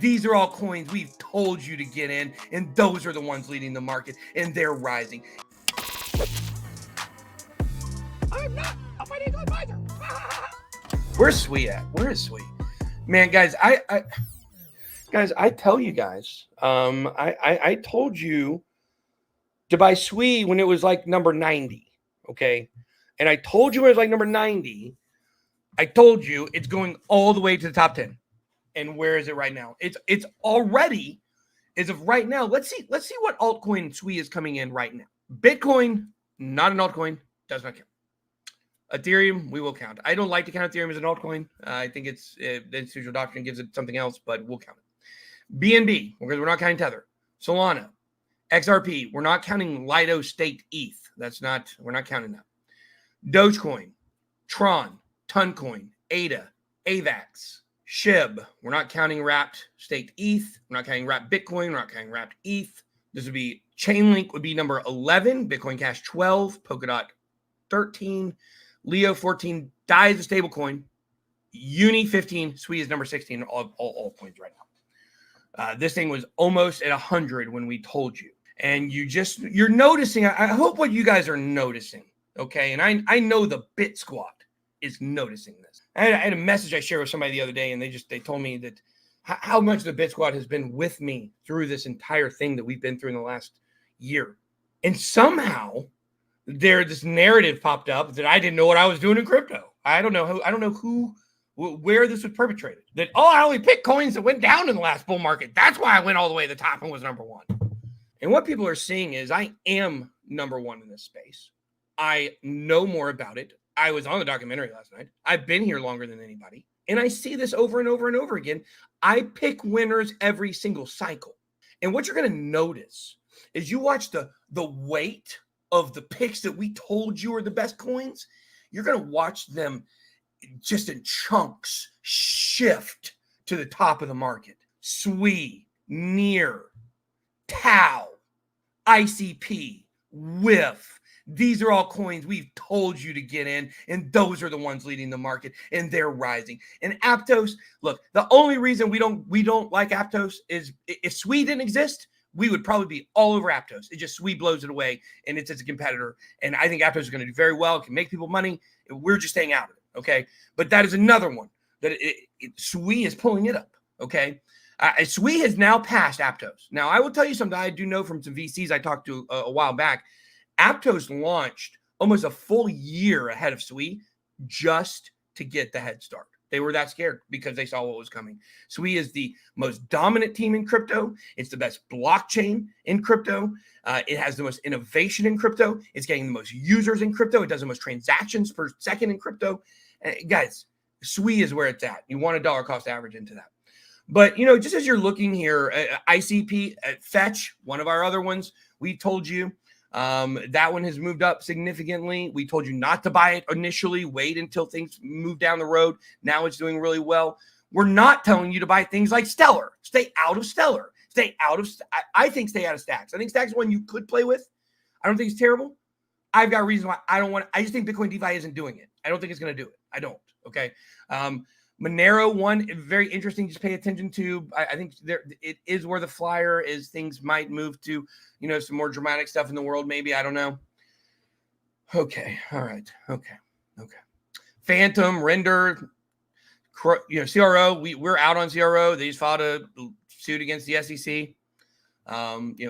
These are all coins we've told you to get in, and those are the ones leading the market, and they're rising. I'm not a financial advisor. Where's SUI at? Where is SUI? Man, guys, I tell you guys, I told you to buy SUI when it was like number 90, okay? And I told you when it was like number 90, I told you it's going all the way to the top 10. And where is it right now? It's already, as of right now, let's see what altcoin SUI is coming in right now. Bitcoin, not an altcoin, does not count. Ethereum, we will count. I don't like to count Ethereum as an altcoin. I think it's the institutional doctrine gives it something else, but we'll count it. BNB, because we're not counting Tether. Solana, XRP, we're not counting Lido staked ETH. We're not counting that. Dogecoin, Tron, Toncoin, ADA, AVAX, SHIB. We're not counting wrapped staked ETH. We're not counting wrapped Bitcoin. We're not counting wrapped ETH. This would be Chainlink would be number 11, Bitcoin Cash 12, Polkadot 13, Leo 14, DAI is a stable coin, Uni 15, SUI is number 16, all coins right now. This thing was almost at 100 when we told you. And you're noticing, I hope what you guys are noticing, okay? And I know the Bit Squad is noticing this. I had a message I shared with somebody the other day, and they told me that how much the Bit Squad has been with me through this entire thing that we've been through in the last year. And somehow this narrative popped up that I didn't know what I was doing in crypto. I don't know where this was perpetrated. That, I only picked coins that went down in the last bull market. That's why I went all the way to the top and was number one. And what people are seeing is I am number one in this space. I know more about it. I was on the documentary last night. I've been here longer than anybody. And I see this over and over and over again. I pick winners every single cycle. And what you're going to notice is you watch the weight of the picks that we told you are the best coins. You're going to watch them just in chunks shift to the top of the market. SUI, NEAR, Tau, ICP, WIF. These are all coins we've told you to get in, and those are the ones leading the market, and they're rising. And Aptos, look, the only reason we don't like Aptos is if SUI didn't exist, we would probably be all over Aptos. It just SUI blows it away, and it's a competitor. And I think Aptos is going to do very well. It can make people money. We're just staying out of it, okay? But that is another one that SUI is pulling it up, okay? SUI has now passed Aptos. Now, I will tell you something I do know from some VCs I talked to a while back. Aptos launched almost a full year ahead of SUI just to get the head start. They were that scared because they saw what was coming. SUI is the most dominant team in crypto. It's the best blockchain in crypto. It has the most innovation in crypto. It's getting the most users in crypto. It does the most transactions per second in crypto. Guys, SUI is where it's at. You want a dollar cost average into that. But, just as you're looking here, ICP, Fetch, one of our other ones, we told you, that one has moved up significantly. We told you not to buy it initially. Wait until things move down the road. Now it's doing really well. We're not telling you to buy things like Stellar. Stay out of Stellar. I think stay out of Stacks. I think Stacks is one you could play with. I don't think it's terrible. I've got a reason why I don't want it. I just think Bitcoin DeFi isn't doing it. I don't think it's going to do it. I don't. Okay. Monero, one very interesting. Just pay attention to. I think it is where the flyer is. Things might move to, some more dramatic stuff in the world. Maybe, I don't know. Okay, all right. Okay. Phantom, Render, CRO. We're out on CRO. They just filed a suit against the SEC.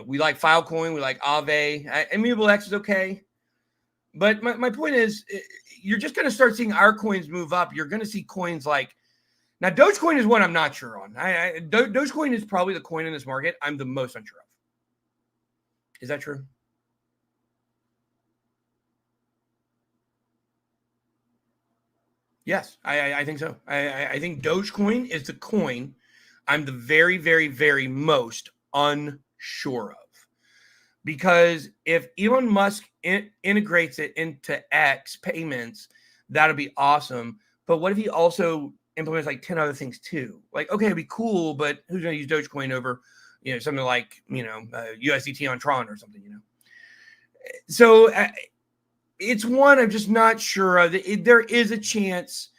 We like Filecoin. We like Aave. Immutable X is okay. But my point is, you're just going to start seeing our coins move up. You're going to see coins like, now Dogecoin is one I'm not sure on. Dogecoin is probably the coin in this market I'm the most unsure of. Is that true? Yes, I think so. I think Dogecoin is the coin I'm the very, very, very most unsure of. Because if Elon Musk integrates it into X payments, that'll be awesome. But what if he also implements like 10 other things too? Like, okay, it'd be cool, but who's going to use Dogecoin over, something like, USDT on Tron or something, So it's one I'm just not sure of. There is a chance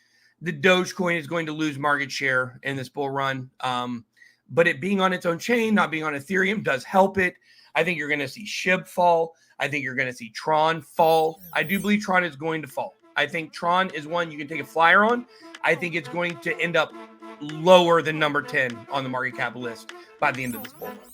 the Dogecoin is going to lose market share in this bull run. but it being on its own chain, not being on Ethereum, does help it. I think you're going to see SHIB fall. I think you're going to see Tron fall. I do believe Tron is going to fall. I think Tron is one you can take a flyer on. I think it's going to end up lower than number 10 on the market cap list by the end of this bull run.